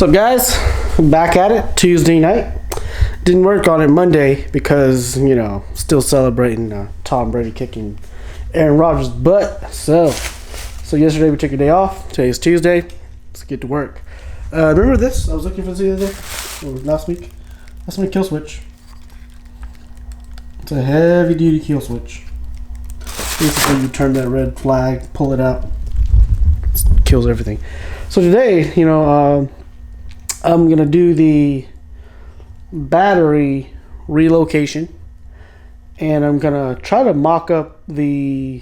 What's up, guys? Back at it Tuesday night. Didn't work on it Monday because, still celebrating Tom Brady kicking Aaron Rodgers' butt. So yesterday we took a day off. Today's Tuesday. Let's get to work. Remember this? I was looking for this the other day, or last week. That's my kill switch. It's a heavy duty kill switch. Basically, you turn that red flag, pull it out, it kills everything. So today, I'm gonna do the battery relocation, and I'm gonna try to mock up the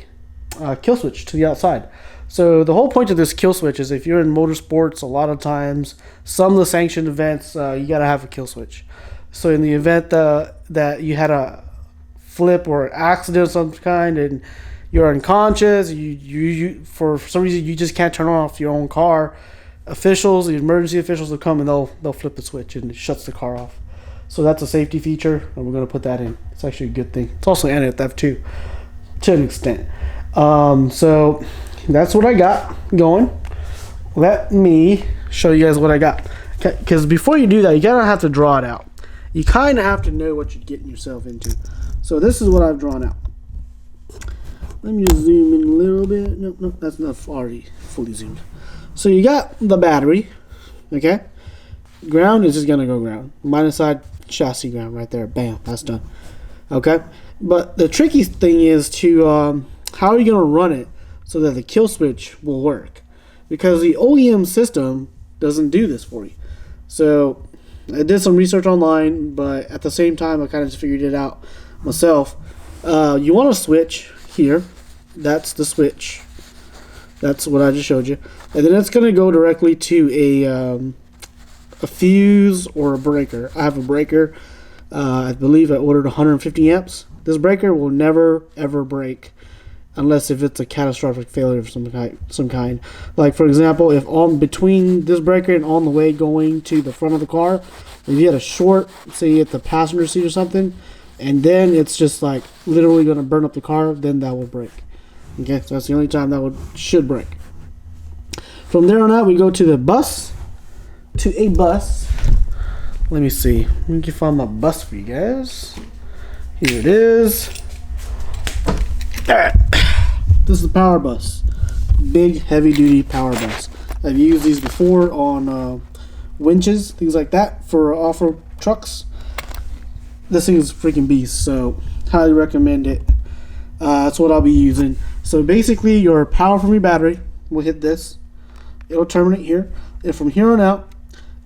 kill switch to the outside. So the whole point of this kill switch is if you're in motorsports, a lot of times, some of the sanctioned events, you gotta have a kill switch. So in the event that you had a flip or an accident of some kind and you're unconscious, you for some reason you just can't turn off your own car, the emergency officials will come and they'll flip the switch and it shuts the car off. So that's a safety feature, and we're going to put that in. It's actually a good thing. It's also anti-theft too, to an extent. So that's what I got going. Let me show you guys what I got. Because before you do that, you kind of have to draw it out. You kind of have to know what you're getting yourself into. So this is what I've drawn out. Let me just zoom in a little bit. Nope, that's not already fully zoomed. So you got the battery, okay? Ground is just gonna go ground. Minus side chassis ground right there. Bam, that's done. Okay? But the tricky thing is to how are you gonna run it so that the kill switch will work? Because the OEM system doesn't do this for you. So I did some research online, but at the same time I kind of just figured it out myself. You want to switch here. That's the switch. That's what I just showed you. And then it's going to go directly to a fuse or a breaker. I have a breaker. I believe I ordered 150 amps. This breaker will never ever break unless if it's a catastrophic failure of some kind. Like for example, if on between this breaker and on the way going to the front of the car, if you had a short, say at the passenger seat or something, and then it's just like literally going to burn up the car, then that will break. Okay, so that's the only time that should break. From there on out, we go to a bus. Let me see. Let me find my bus for you guys. Here it is. Alright. This is the power bus. Big, heavy-duty power bus. I've used these before on winches, things like that, for off-road trucks. This thing is a freaking beast, so highly recommend it. That's what I'll be using. So basically, your power from your battery will hit this. It'll terminate here. And from here on out,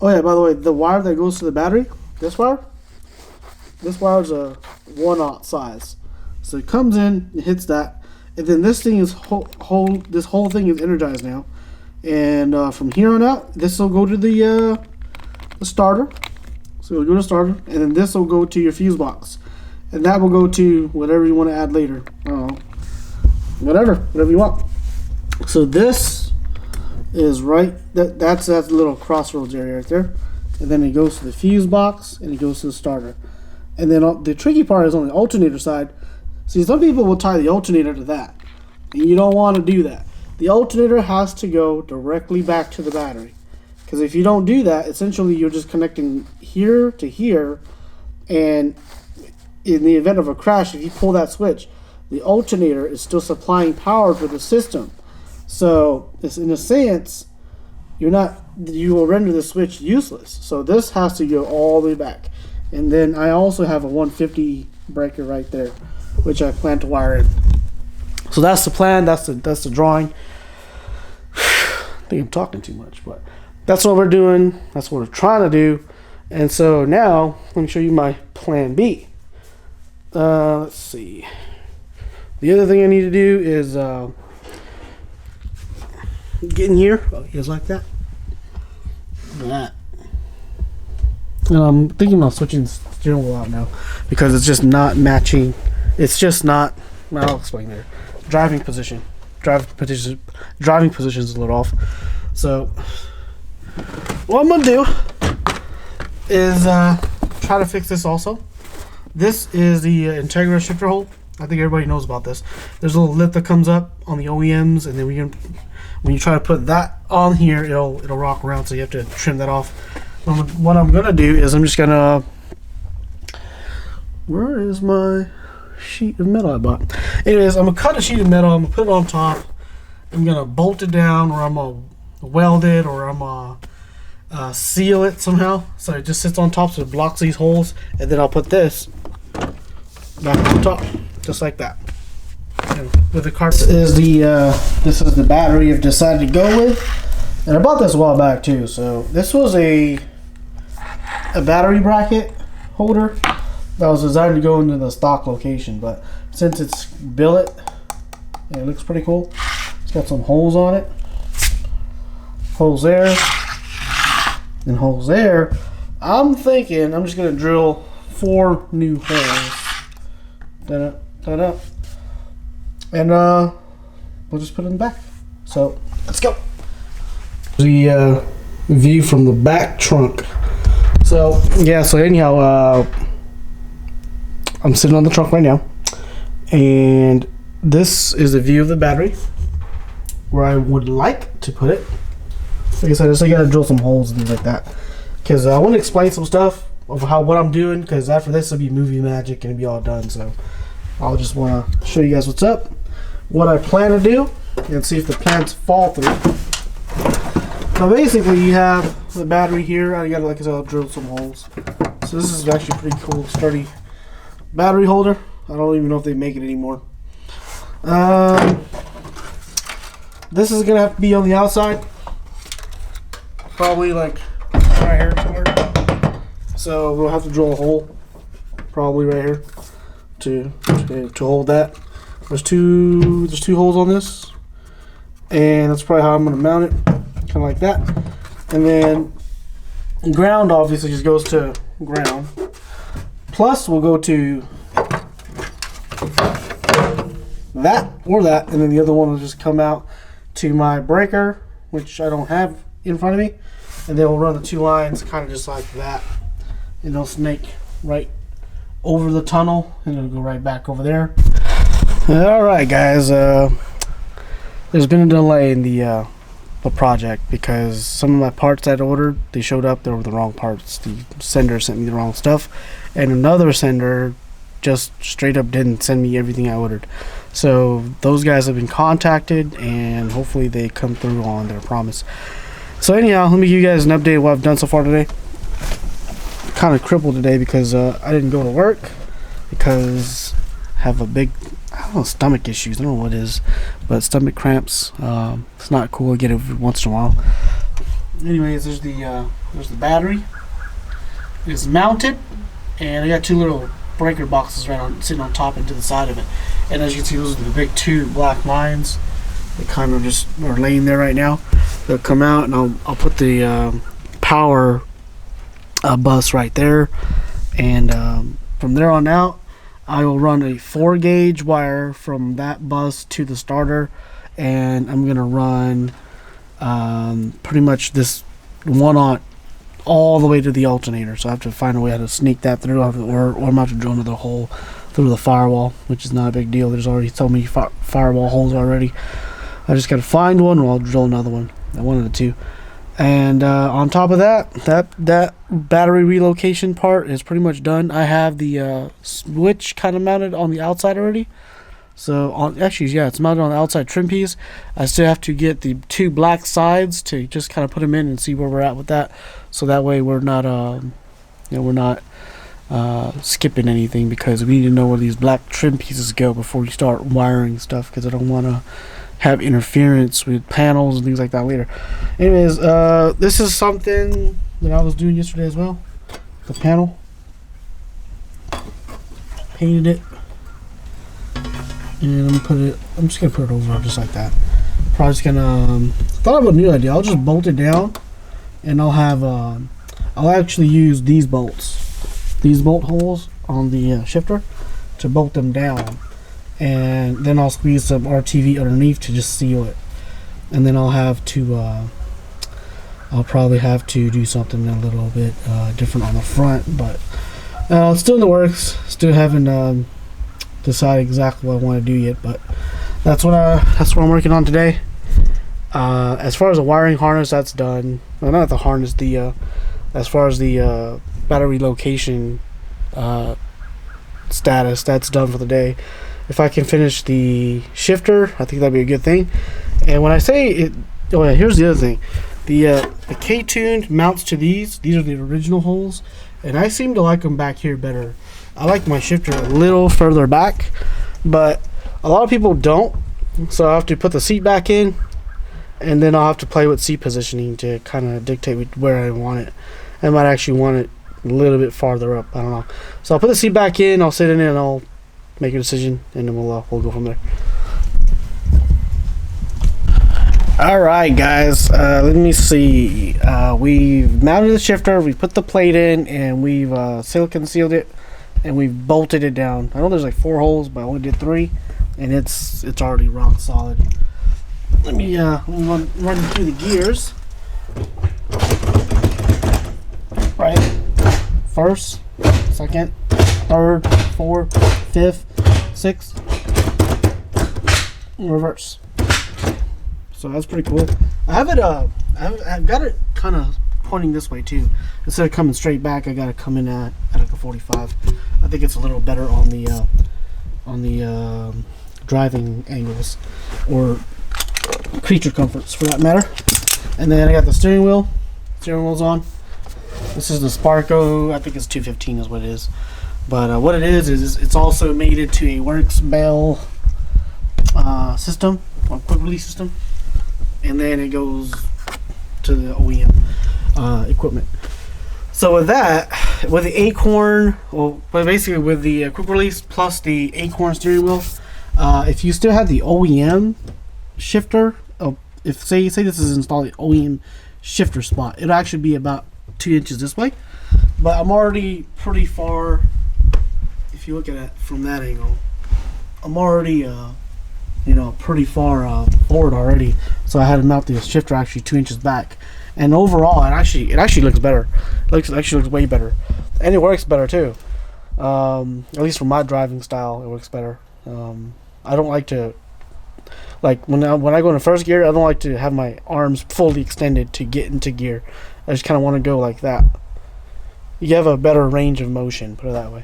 oh yeah, by the way, the wire that goes to the battery, this wire is a 1/0 size. So it comes in, it hits that, and then this thing is this whole thing is energized now. And from here on out, this will go to the starter. So it'll go to starter, and then this will go to your fuse box, and that will go to whatever you want to add later. Whatever you want. So this is right. That's that little crossroads area right there, and then it goes to the fuse box and it goes to the starter. And then the tricky part is on the alternator side. See, some people will tie the alternator to that, and you don't want to do that. The alternator has to go directly back to the battery, because if you don't do that, essentially you're just connecting here to here, and in the event of a crash, if you pull that switch, the alternator is still supplying power for the system. So it's, in a sense, you will render the switch useless. So this has to go all the way back. And then I also have a 150 breaker right there, which I plan to wire in. So that's the plan. That's the drawing. I think I'm talking too much, but that's what we're doing. That's what we're trying to do. And so now let me show you my plan B. Let's see. The other thing I need to do is get in here. Oh, here's like that. That. And I'm thinking about switching the steering wheel out now because it's just not matching. It's just not. Well, I'll explain there. Driving position is a little off. So what I'm gonna do is try to fix this also. This is the Integra shifter hole. I think everybody knows about this. There's a little lip that comes up on the OEMs, and then when you try to put that on here, it'll rock around, so you have to trim that off. What I'm gonna do is I'm just gonna, where is my sheet of metal I bought? Anyways, I'm gonna cut a sheet of metal, I'm gonna put it on top, I'm gonna bolt it down, or I'm gonna weld it, or I'm gonna seal it somehow so it just sits on top so it blocks these holes, and then I'll put this back on top just like that. And with the carpet is this is the battery I've decided to go with, and I bought this a while back too. So this was a battery bracket holder that was designed to go into the stock location, but since it's billet, it looks pretty cool. It's got some holes on it, holes there and holes there. I'm thinking I'm just gonna drill 4 new holes, da-da, and we'll just put it in the back. So let's go. The view from the back trunk. So yeah, so anyhow, I'm sitting on the trunk right now, and this is a view of the battery where I would like to put it. Like I said, I just gotta drill some holes and things like that, because I want to explain some stuff of what I'm doing, because after this it'll be movie magic and it'll be all done. So I'll just want to show you guys what's up, what I plan to do, and see if the plans fall through. Now basically you have the battery here. I gotta, like I said, I'll drill some holes. So this is actually pretty cool, sturdy battery holder. I don't even know if they make it anymore. This is gonna have to be on the outside, probably like right here somewhere. So we'll have to drill a hole, probably right here, to hold that. There's two holes on this, and that's probably how I'm gonna mount it, kind of like that. And then ground obviously just goes to ground. Plus we'll go to that or that, and then the other one will just come out to my breaker, which I don't have in front of me, and then we'll run the 2 lines kind of just like that, and they'll snake right over the tunnel, and it'll go right back over there. All right, guys. There's been a delay in the project because some of my parts I'd ordered, they showed up, they were the wrong parts. The sender sent me the wrong stuff, and another sender just straight up didn't send me everything I ordered. So those guys have been contacted, and hopefully they come through on their promise. So anyhow, let me give you guys an update of what I've done so far today. Kind of crippled today because I didn't go to work because I have a big, I don't know, stomach issues. I don't know what it is, but stomach cramps. It's not cool. I get it every once in a while. Anyways, there's the battery. It's mounted, and I got 2 little breaker boxes sitting on top and to the side of it. And as you can see, those are the big 2 black lines. They kind of just are laying there right now. They'll come out, and I'll put the power bus right there, and from there on out I will run a 4-gauge wire from that bus to the starter, and I'm gonna run pretty much this 1-aught all the way to the alternator. So I have to find a way how to sneak that through, or I'm gonna have to drill another hole through the firewall, which is not a big deal. There's already so many firewall holes already. I just gotta find one, or I'll drill another one. One of the 2. And on top of that battery relocation part is pretty much done. I have the switch kind of mounted on the outside already. So it's mounted on the outside trim piece. I still have to get the 2 black sides to just kind of put them in and see where we're at with that. So that way we're not skipping anything, because we need to know where these black trim pieces go before we start wiring stuff, because I don't want to have interference with panels and things like that later. Anyways, this is something that I was doing yesterday as well. The panel, painted it, and I'm just gonna put it over just like that. Probably just gonna thought of a new idea. I'll just bolt it down, and I'll have I'll actually use these bolt holes on the shifter to bolt them down, and then I'll squeeze some RTV underneath to just seal it. And then I'll probably have to do something a little bit different on the front, but it's still in the works. Still haven't decided exactly what I want to do yet, but that's what I'm working on today. As far as the wiring harness, that's done. Well, not the harness. The as far as the battery location status, that's done for the day. If I can finish the shifter, I think that'd be a good thing. And when I say it, oh yeah, here's the other thing. The K-tuned mounts to these. These are the original holes, and I seem to like them back here better. I like my shifter a little further back, but a lot of people don't. So I have to put the seat back in, and then I'll have to play with seat positioning to kind of dictate where I want it. I might actually want it a little bit farther up. I don't know. So I'll put the seat back in. I'll sit in it, and I'll make a decision, and then we'll go from there. All right, guys. Let me see. We've mounted the shifter. We put the plate in, and we've silicone sealed it, and we've bolted it down. I know there's like 4 holes, but I only did 3, and it's already rock solid. Let me run through the gears. Right. First, second, third, fourth, fifth, sixth, reverse. So that's pretty cool. I have it. I've got it kind of pointing this way too. Instead of coming straight back, I got to come in at like a 45. I think it's a little better on the driving angles or creature comforts for that matter. And then I got the steering wheel. Steering wheel's on. This is the Sparco. I think it's 215 is what it is. But what it is it's also mated to a Works Bell system, or quick release system. And then it goes to the OEM equipment. So with that, with the Acorn, but basically with the quick release plus the Acorn steering wheel, if you still have the OEM shifter, if say this is installed the OEM shifter spot, it'll actually be about 2 inches this way. But I'm already pretty far. If you look at it from that angle, I'm already pretty far forward already. So I had to mount the shifter actually 2 inches back, and overall it actually looks better. It actually looks way better, and it works better too. At least for my driving style, it works better. I don't like to, like when I go into first gear, I don't like to have my arms fully extended to get into gear. I just kind of want to go like that. You have a better range of motion, put it that way,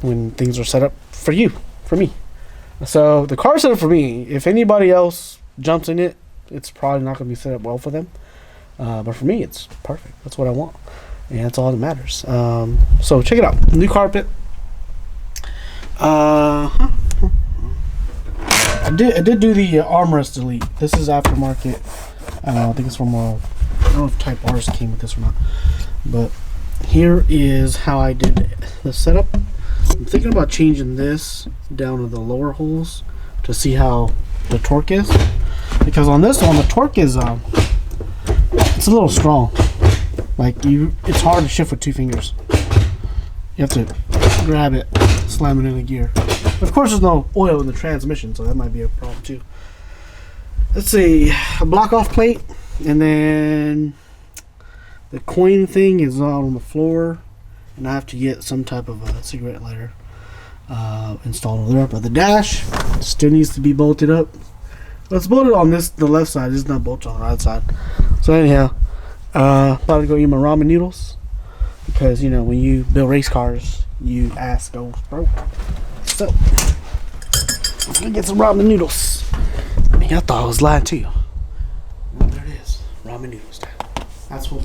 when things are set up for me. So the car's set up for me. If anybody else jumps in it, it's probably not going to be set up well for them. But for me, it's perfect. That's what I want, and that's all that matters. So check it out. New carpet. I did do the armrest delete. This is aftermarket. I think it's from I don't know if Type R's came with this or not. But here is how I did the setup. I'm thinking about changing this down to the lower holes to see how the torque is, because on this one the torque is it's a little strong. It's hard to shift with 2 fingers. You have to grab it, slam it in the gear. Of course, there's no oil in the transmission, so that might be a problem too. Let's see, a block off plate, and then the coin thing is out on the floor. And I have to get some type of a cigarette lighter installed over there. But the dash still needs to be bolted up. Let's bolt it on the left side. It's not bolted on the right side. So anyhow, about to go eat my ramen noodles, because when you build race cars, you ass goes broke. So I'm gonna get some ramen noodles. I thought I was lying too. Well, there it is, ramen noodles.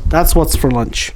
That's what's for lunch.